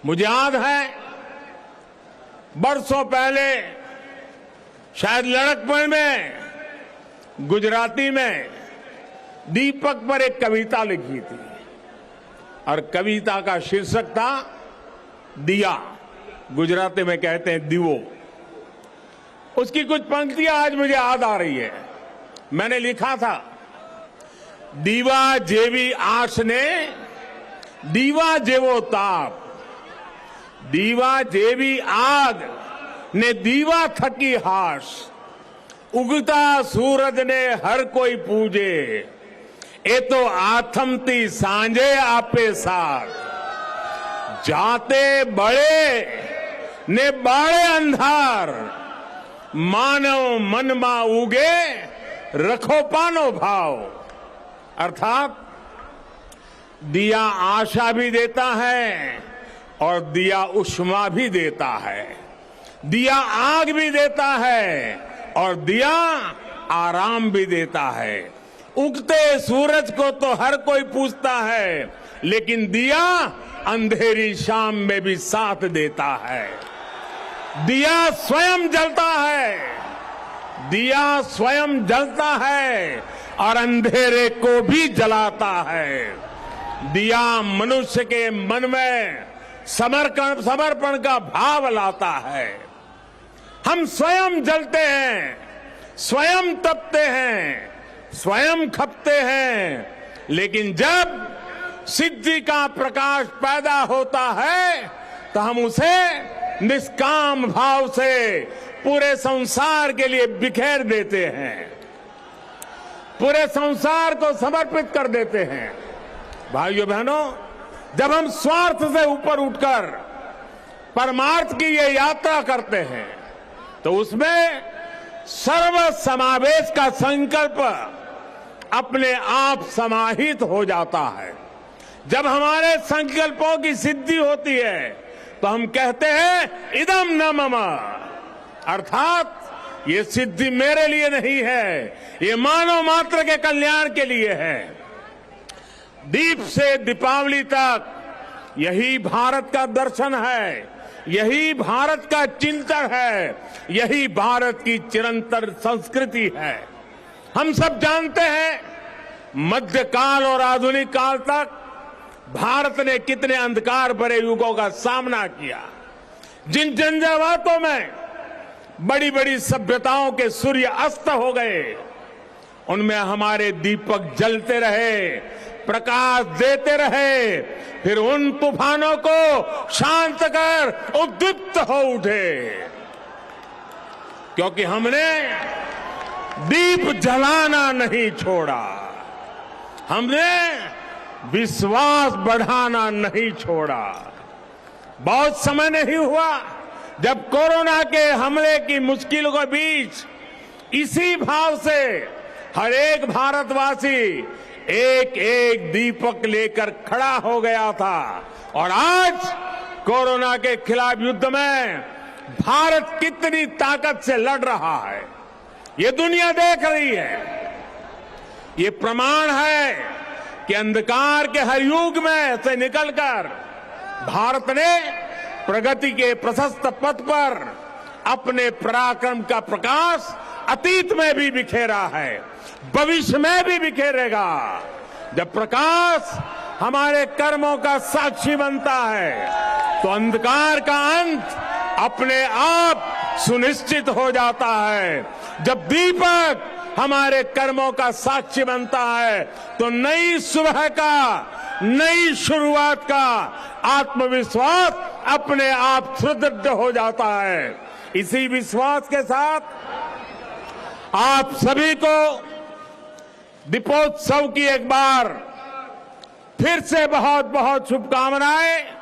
मुझे याद है बरसों पहले शायद लड़कपन में गुजराती में दीपक पर एक कविता लिखी थी और कविता का शीर्षक था दिया। गुजराती में कहते हैं दीवो। उसकी कुछ पंक्तियां आज मुझे याद आ रही है। मैंने लिखा था, दीवा जेवी आश ने दीवा जेवो ताप, दीवा जेवी आग ने दीवा थकी हाश, उगता सूरज ने हर कोई पूजे, ए तो आथमती सांझे आपे साथ, जाते बड़े ने बाड़े अंधार, मानव मन मा उगे रखो पानो भाव। अर्थात दिया आशा भी देता है और दिया उष्मा भी देता है, दिया आग भी देता है और दिया आराम भी देता है। उगते सूरज को तो हर कोई पूछता है, लेकिन दिया अंधेरी शाम में भी साथ देता है। दिया स्वयं जलता है, दिया स्वयं जलता है और अंधेरे को भी जलाता है। दिया मनुष्य के मन में समर्पण का भाव लाता है। हम स्वयं जलते हैं, स्वयं तपते हैं, स्वयं खपते हैं, लेकिन जब सिद्धि का प्रकाश पैदा होता है तो हम उसे निष्काम भाव से पूरे संसार के लिए बिखेर देते हैं, पूरे संसार को समर्पित कर देते हैं। भाइयों बहनों, जब हम स्वार्थ से ऊपर उठकर परमार्थ की ये यात्रा करते हैं तो उसमें सर्व समावेश का संकल्प अपने आप समाहित हो जाता है। जब हमारे संकल्पों की सिद्धि होती है तो हम कहते हैं इदम न मम, अर्थात ये सिद्धि मेरे लिए नहीं है, ये मानव मात्र के कल्याण के लिए है। दीप से दीपावली तक यही भारत का दर्शन है, यही भारत का चिंतन है, यही भारत की चिरंतर संस्कृति है। हम सब जानते हैं मध्यकाल और आधुनिक काल तक भारत ने कितने अंधकार भरे युगों का सामना किया। जिन झंझावातों में बड़ी बड़ी सभ्यताओं के सूर्य अस्त हो गए, उनमें हमारे दीपक जलते रहे, प्रकाश देते रहे, फिर उन तूफानों को शांत कर उद्दीप्त हो उठे, क्योंकि हमने दीप जलाना नहीं छोड़ा, हमने विश्वास बढ़ाना नहीं छोड़ा। बहुत समय नहीं हुआ जब कोरोना के हमले की मुश्किलों के बीच इसी भाव से हर एक भारतवासी एक एक दीपक लेकर खड़ा हो गया था। और आज कोरोना के खिलाफ युद्ध में भारत कितनी ताकत से लड़ रहा है, ये दुनिया देख रही है। ये प्रमाण है कि अंधकार के हर युग में से निकलकर भारत ने प्रगति के प्रशस्त पथ पर अपने पराक्रम का प्रकाश अतीत में भी बिखेरा है, भविष्य में भी बिखेरेगा। जब प्रकाश हमारे कर्मों का साक्षी बनता है तो अंधकार का अंत अपने आप सुनिश्चित हो जाता है। जब दीपक हमारे कर्मों का साक्षी बनता है तो नई सुबह का, नई शुरुआत का आत्मविश्वास अपने आप सुदृढ़ हो जाता है। इसी विश्वास के साथ आप सभी को दीपोत्सव की एक बार फिर से बहुत बहुत शुभकामनाएं।